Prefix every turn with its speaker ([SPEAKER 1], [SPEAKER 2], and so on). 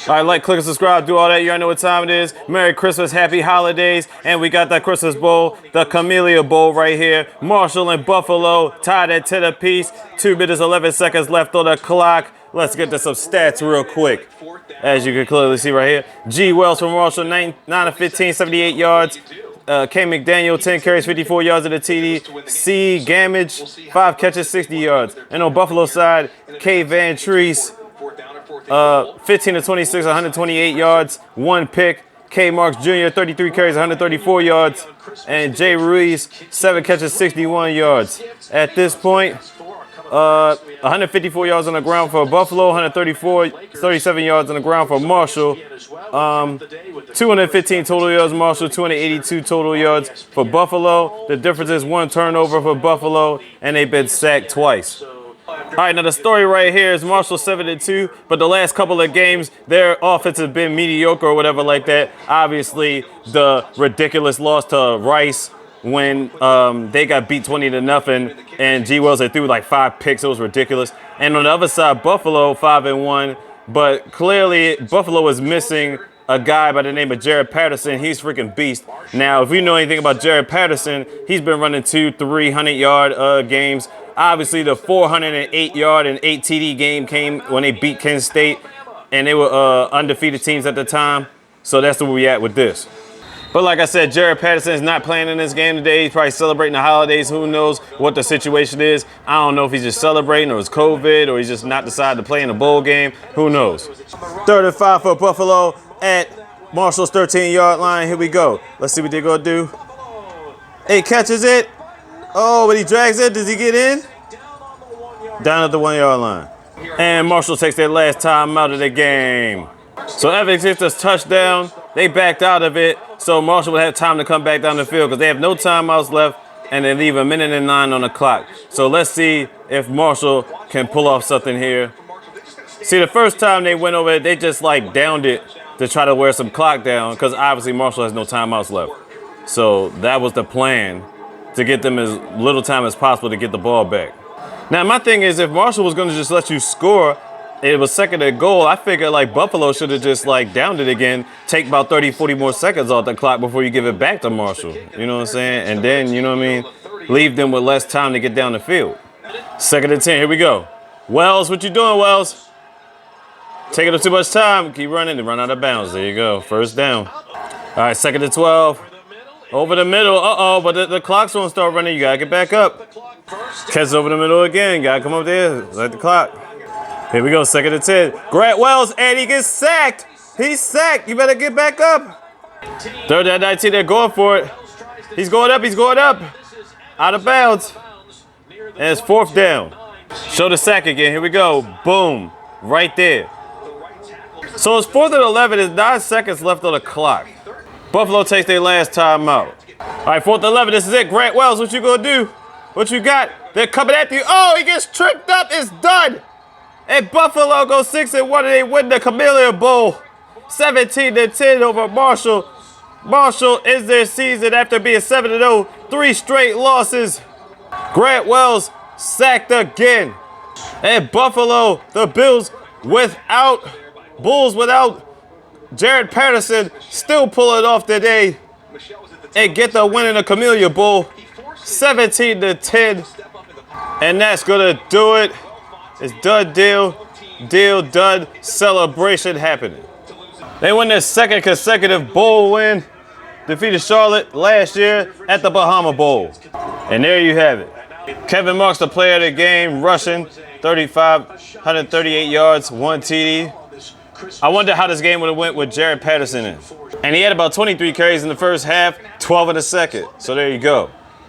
[SPEAKER 1] All right, like, click, and subscribe, do all that. You already know what time it is. Merry Christmas, Happy Holidays. And we got that Christmas Bowl, the Camellia Bowl right here. Marshall and Buffalo tied at 10 apiece. 2 minutes, 11 seconds left on the clock. Let's get to some stats real quick. As you can clearly see right here. G. Wells from Marshall, 9 of 15, 78 yards. K. McDaniel, 10 carries, 54 yards of the TD. C. Gamage, 5 catches, 60 yards. And on Buffalo side, K. Van Treese, 15 of 26, 128 yards, 1 pick. K. Marks Jr., 33 carries, 134 yards. And Jay Ruiz, 7 catches, 61 yards. At this point, 154 yards on the ground for Buffalo, 37 yards on the ground for Marshall. 215 total yards Marshall, 282 total yards for Buffalo. The difference is 1 turnover for Buffalo, and they've been sacked twice. All right, now the story right here is Marshall 7-2, but the last couple of games, their offense has been mediocre or whatever like that. Obviously, the ridiculous loss to Rice when they got beat 20-0, and G. Wells, they threw like 5 picks. It was ridiculous. And on the other side, Buffalo 5-1, but clearly Buffalo is missing a guy by the name of Jared Patterson. He's freaking beast. Now, if you know anything about Jared Patterson, he's been running 200-300-yard games. Obviously, the 408-yard and 8 TD game came when they beat Kent State, and they were undefeated teams at the time. So that's where we at with this. But like I said, Jared Patterson is not playing in this game today. He's probably celebrating the holidays. Who knows what the situation is? I don't know if he's just celebrating or it's COVID or he's just not decided to play in a bowl game. Who knows? 3rd and 5 for Buffalo at Marshall's 13-yard line. Here we go. Let's see what they're going to do. He catches it. Oh, but he drags it. Does he get in? Down at the 1-yard line. And Marshall takes their last time out of the game. So Evans hits a touchdown. They backed out of it, so Marshall would have time to come back down the field because they have no timeouts left, and they leave 1:09 on the clock. So let's see if Marshall can pull off something here. See, the first time they went over it, they just like downed it to try to wear some clock down because obviously Marshall has no timeouts left. So that was the plan, to get them as little time as possible to get the ball back. Now, my thing is, if Marshall was going to just let you score, it was 2nd and goal. I figured like Buffalo should have just like downed it again, take about 30, 40 more seconds off the clock before you give it back to Marshall. You know what I'm saying? And then, you know what I mean, leave them with less time to get down the field. 2nd and 10, here we go. Wells, what you doing, Wells? Taking up too much time. Keep running and run out of bounds. There you go. 1st down. All right, 2nd and 12. Over the middle. Uh-oh, but the clock's won't start running. You got to get back up. Catch over the middle again. Got to come up there. Let the clock. Here we go, 2nd and 10. Grant Wells, and he gets sacked. He's sacked. You better get back up. 3rd and 19, they're going for it. He's going up, he's going up. Out of bounds. And it's 4th down. Show the sack again. Here we go. Boom. Right there. So it's 4th and 11. There's 9 seconds left on the clock. Buffalo takes their last time out. All right, 4th and 11. This is it. Grant Wells, what you going to do? What you got? They're coming at you. Oh, he gets tripped up. It's done. And Buffalo goes 6-1 and they win the Camellia Bowl. 17-10 over Marshall. Marshall ends their season after being 7-0, 3 straight losses. Grant Wells sacked again. And Buffalo, the Bulls without Jared Patterson, still pull it off today and get the win in the Camellia Bowl. 17-10. And that's going to do it. It's done deal done, celebration happening. They won their 2nd consecutive bowl win, defeated Charlotte last year at the Bahama Bowl. And there you have it. Kevin Marks, the player of the game, rushing 138 yards, 1 TD. I wonder how this game would have went with Jared Patterson in. And he had about 23 carries in the first half, 12 in the second. So there you go.